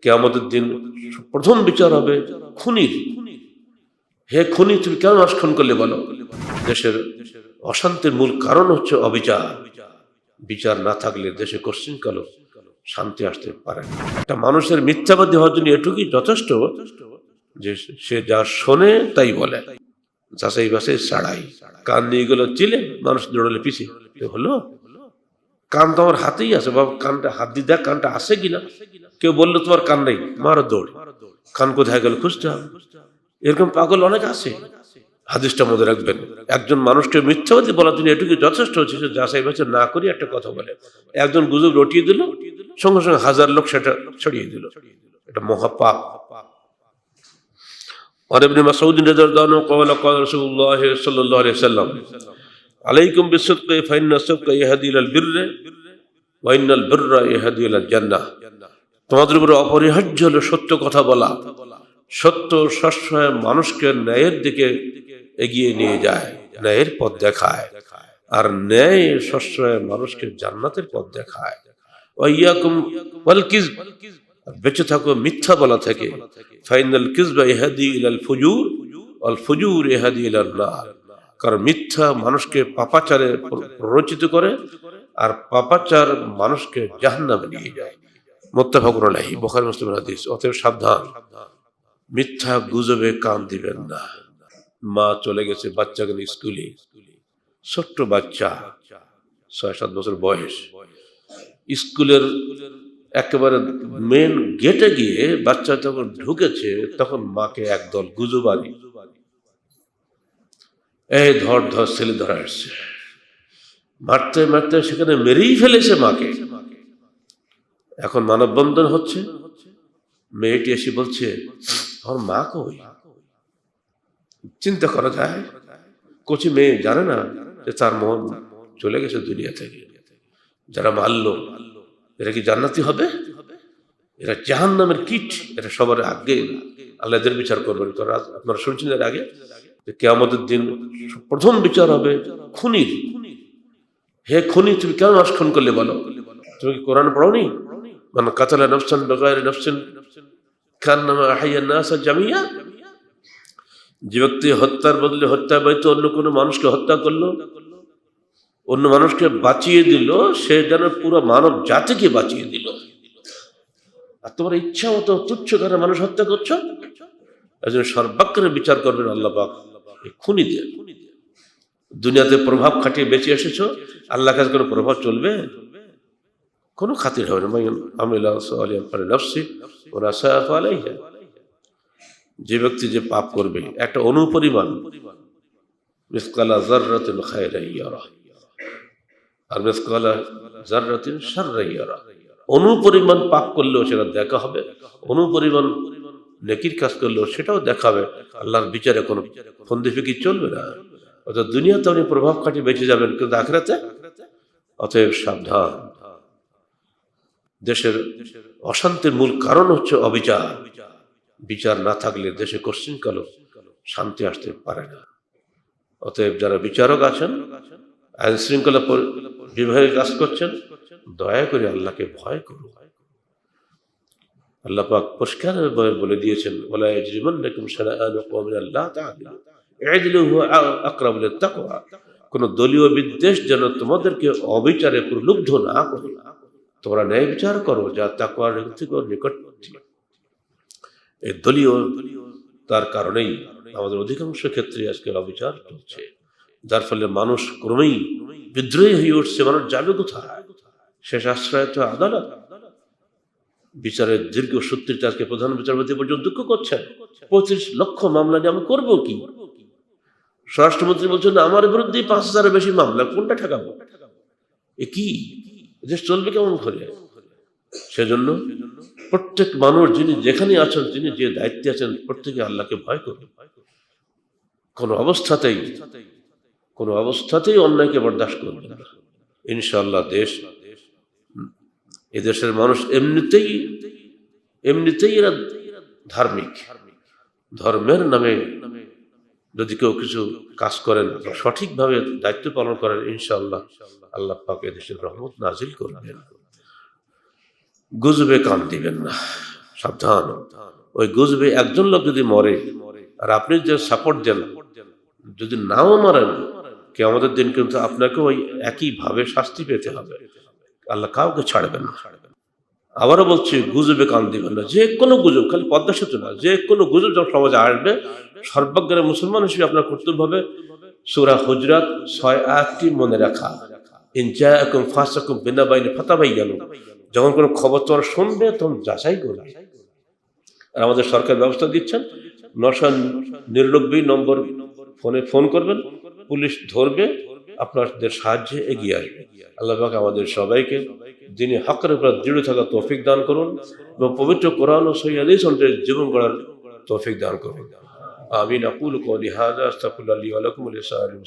কিয়ামতের দিন প্রথম বিচার হবে খুনির। হে খুনি, তুমি কেন রাষ্ট্র খুন করলে বলো? দেশের অশান্তির মূল কারণ হচ্ছে অবিচার। বিচার না থাকলে দেশে কোশ্চিন কালো শান্তি আসতে পারে না। একটা মানুষের মিথ্যাবাদী হওয়ার জন্য এটুকুই যথেষ্ট যে সে যা শোনে তাই বলে, যাচাই বাছাই ছাড়াই। কান নিয়ে গেল চিলে, মানুষ দৌড়ালে পিছিয়ে হলো। কান তো আমার হাতেই আছে বাবা, কানটা হাত দিয়ে দেখ কানটা আছে কিনা। কেউ বললো তোমার কান নেই, মারো দৌড়, কান কোথায় গেল খুঁজতে হবে। এরকম পাগল অনেক আছে। হাদিসটা মনে রাখবেন, একজন মানুষকে মিথ্যাবাদী বলার জন্য এটুকু যথেষ্ট হচ্ছে যে যাচাই বাছাই না করি একটা কথা বলে। একজন গুজব রটিয়ে দিল, সঙ্গে সঙ্গে হাজার লোক সেটা ছড়িয়ে দিল, এটা মহাপাপ। আর ইবনে মাসউদ রাদিয়াল্লাহু আনহু قال قال رسول الله صلى الله عليه وسلم عليكم بالصدق فإن الصدق يهدي إلى البر وإن البر يهدي إلى الجنة। তোমাদের উপরে অপরিহার্য হলো সত্য কথা বলা। সত্য সবসময় মানুষকে ন্যায়ের দিকে এগিয়ে নিয়ে যায়, ন্যায়ের পথ দেখায়। আর ন্যায় সবসময় মানুষকে জান্নাতের পথ দেখায়। ওয়াইয়াকুম ওয়াল কিযব, বেঁচে থাকো মিথ্যা বলা থেকে। ফাইনাল কিযবা ইহাদি ইলাল ফুজুর ওয়াল ফুজুর ইহাদি ইলান নার। কারণ মিথ্যা মানুষকে পাপাচারে প্ররোচিত করে, আর পাপাচার মানুষকে জাহান্নামে নিয়ে যায়। মুত্তাফাকুন আলাইহি, বুখারী মুসলিমের হাদিস। অতএব সাবধান, মিথ্যা গুজবে কান দিবেন না। মা চলে গেছে বাচ্চাকে নিয়ে স্কুলে, ছোট্ট বাচ্চা ৬-৭ বছর বয়স। স্কুলের একেবারে মেন গেটে গিয়ে বাচ্চা যখন ঢুকেছে তখন মাকে একদল গুজবারি এই ধর ধর ছেলে ধরা আসছে, মারতে মারতে সেখানে মেরেই ফেলেছে মাকে। এখন মানববন্ধন হচ্ছে, মেয়েটি এসে বলছে আমার মা কই। চিন্তা করা যায়, কচি মেয়ে জানে না যে তার মন চলে গেছে দুনিয়া থেকে। যারা মারলো এরা কি জান্নাতি হবে? এরা জাহান্নামের কীট। এটা সবার আগে আল্লাহ এদের বিচার করবেন। আপনারা শুনছেন এর আগে যে কিয়ামতের দিন প্রথম বিচার হবে খুনির। হে খুনি, তুমি কেন রাষ্ট্র খুন করলে বলো? তুমি কি কোরআন পড়োনি? মান কাতালা নাফসান বিগাইরি নাফসিন কান্নামা আহইয়া নাস জামিয়া। যে ব্যক্তি হত্যার বদলে হত্যা ব্যতীত অন্য কোনো মানুষকে হত্যা করলো, অন্য মানুষকে বাঁচিয়ে দিল, সে যেন পুরো মানব জাতিকে বাঁচিয়ে দিল। আর তোমার ইচ্ছা মতো তুচ্ছ করে মানুষ হত্যা করছো, একজন সর্বাগ্রে বিচার করবেন আল্লাহ পাক এই খুনিদের। দুনিয়াতে প্রভাব খাটিয়ে বেঁচে এসেছো, আল্লাহ কাছে কোনো প্রভাব চলবে? কোনো খাতির হবে না। যে ব্যক্তি যে পাপ করবে, একটা অনুপরিমাণ মিসকালা যাররাতিন খায়রান ইয়ারা আর মিসকালা যাররাতিন শাররান ইয়ারা। অনুপরিমাণ পাপ করলেও সেটা দেখা হবে, অনুপরিমাণ নেকির কাজ করলেও সেটাও দেখাবে। আল্লাহর বিচারে কোনো ফন্দি ফিকির চলবে না। অর্থাৎ দুনিয়াতে আপনি প্রভাব খাটিয়ে বেঁচে যাবেন, কিন্তু আখিরাতে অতএব সাবধান। দেশের অশান্তির মূল কারণ হচ্ছে অবিচার। বিচার না থাকলে দেশে কোশ্চিন কালো শান্তি আসতে পারে না। অতএব যারা বিচারক আছেন, আইন শৃঙ্খলা বিভাগে কাজ করছেন, দয়া করে আল্লাহকে ভয় করুন। আল্লাহ পাক পরিষ্কার বলে দিয়েছেন, ওয়ালা ইয়াজরিমান্নাকুম শানাআনু কওমিন আল্লা তা'দিলু ই'দিলু হুয়া আকরাবু লিত-তাকওয়া। কোন দলীয় বিদ্বেষ যেন তোমাদেরকে অবিচারে প্রলুব্ধ না করে। তোমরা ন্যায় বিচার করো, যা তাকওয়ার নিকটবর্তী। এই দলীয় তার কারণেই আমাদের অধিকাংশ ক্ষেত্রে আজকে অবিচার চলছে, যার ফলে মানুষ ক্রমেই বিদ্রোহী হয়ে উঠছে। মানুষ যাবে কোথায়? শেষ আশ্রয় তো আদালত। বিচারের দীর্ঘ সূত্রিতে আজকে প্রধান বিচারপতি পর্যন্ত দুঃখ করছেন, 25 লক্ষ মামলা নিয়ে আমি করবো কি? স্বরাষ্ট্রমন্ত্রী বলছেন আমার বিরুদ্ধে 5,000-এর বেশি মামলা, কোনটা ঠেকাবো? এ কি দেশ চলবে কেমন করে? সেজন্য প্রত্যেক মানুষ যিনি যেখানে আছেন, যিনি যে দায়িত্বে আছেন, প্রত্যেকে আল্লাহকে ভয় করবে। কোনো অবস্থাতেই অন্যায়কে বরদাস্ত করবে না। ইনশাআল্লাহ এদেশের মানুষ এমনিতেই এরা ধার্মিক। ধর্মের নামে যদি কেউ কিছু কাজ করেন, সঠিকভাবে দায়িত্ব পালন করেন, ইনশাআল্লাহ আল্লাহ পাক এদেশের রহমত নাজিল করবেন। গুজবে কান দিবেন না, সাবধান। ওই গুজবে একজন লোক যদি মরে আর আপনি যে সাপোর্ট দেন, যদি নাও মারেন, কিয়ামতের দিন কিন্তু আপনাকে ওই একইভাবে শাস্তি পেতে হবে। আল্লাহ কাউকে ছাড়বেন না। আবারও বলছি, গুজবে কান দিবেন না। যে কোনো গুজব, খালি পদ্মা সেতু না, যে কোনো গুজব যখন সমাজে আসবে, সর্বাগ্রে মুসলমান হিসেবে আপনার কর্তব্য হবে সূরা হুজরাত ৬ আয়াতটি মনে রাখা। ইন জাআকুম ফাসিকুম বিনাবাইন ফাতাবাইয়ানু, যখন কোনো খবর তোমরা শুনবে তখন যাচাই করবে। আর আমাদের সরকার ব্যবস্থা দিচ্ছেন, ৯৯৯ নম্বর ফোনে ফোন করবেন, পুলিশ ধরবে, আপনাদের সাহায্যে এগিয়ে আসবে। আল্লাহ পাক আমাদের সবাইকে দিনে হকের উপর দৃঢ় থাকা তৌফিক দান করুন এবং পবিত্র কোরআন ও সহিহ হাদিস অনুযায়ী জীবন গড়ার তৌফিক দান করুন। আমিন। আকুলু কওলি হাযা আস্তাগফিরুল্লাহ লি ওয়া লাকুম ওয়া লিসাইরিল